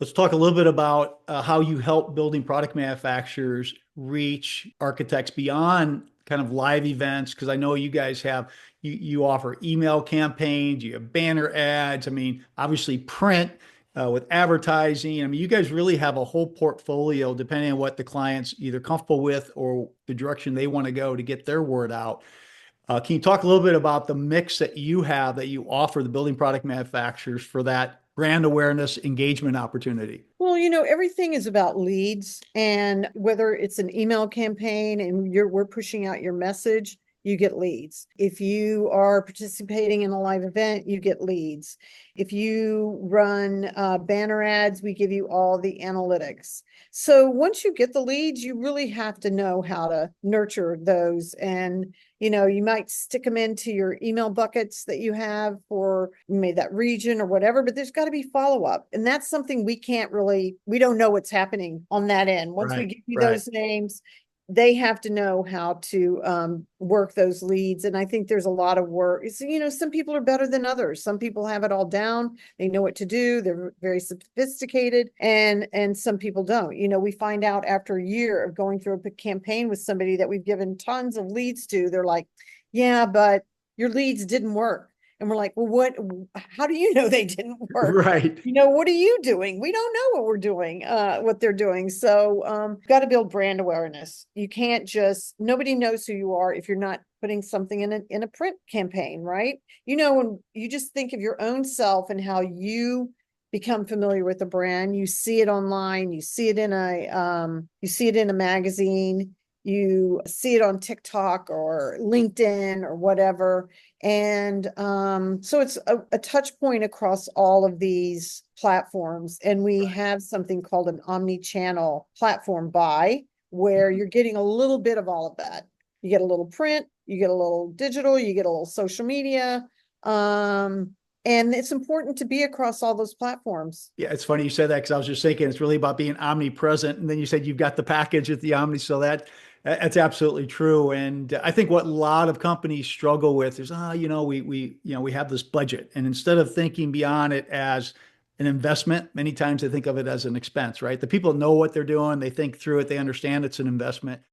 Let's talk a little bit about how you help building product manufacturers reach architects beyond kind of live events. Because I know you guys have you offer email campaigns, you have banner ads. I mean, obviously print with advertising. I mean, you guys really have a whole portfolio depending on what the client's either comfortable with or the direction they want to go to get their word out. Can you talk a little bit about the mix that you have that you offer the building product manufacturers for that brand awareness engagement opportunity? Well, everything is about leads, and whether it's an email campaign and we're pushing out your message, you get leads. If you are participating in a live event, you get leads. If you run banner ads, we give you all the analytics. So once you get the leads, you really have to know how to nurture those. And, you might stick them into your email buckets that you have for maybe that region or whatever, but there's got to be follow-up. And that's something we don't know what's happening on that end. Once we Right, give you right. those names, they have to know how to work those leads. And I think there's a lot of work. So, some people are better than others. Some people have it all down. They know what to do. They're very sophisticated, and some people don't. We find out after a year of going through a campaign with somebody that we've given tons of leads to, they're like, yeah, but your leads didn't work. And we're like, well, how do you know they didn't work? Right. What are you doing? We don't know what we're doing, what they're doing. So, got to build brand awareness. You can't nobody knows who you are if you're not putting something in a print campaign, right? When you just think of your own self and how you become familiar with the brand, you see it online, you see it in a magazine, you see it on TikTok or LinkedIn or whatever. And so it's a touch point across all of these platforms. And we have something called an omni-channel platform buy, where you're getting a little bit of all of that. You get a little print, you get a little digital, you get a little social media. And it's important to be across all those platforms. Yeah, it's funny you said that because I was just thinking it's really about being omnipresent. And then you said you've got the package at the Omni. So that's absolutely true. And I think what a lot of companies struggle with is, we have this budget. And instead of thinking beyond it as an investment, many times they think of it as an expense, right? The people know what they're doing, they think through it, they understand it's an investment.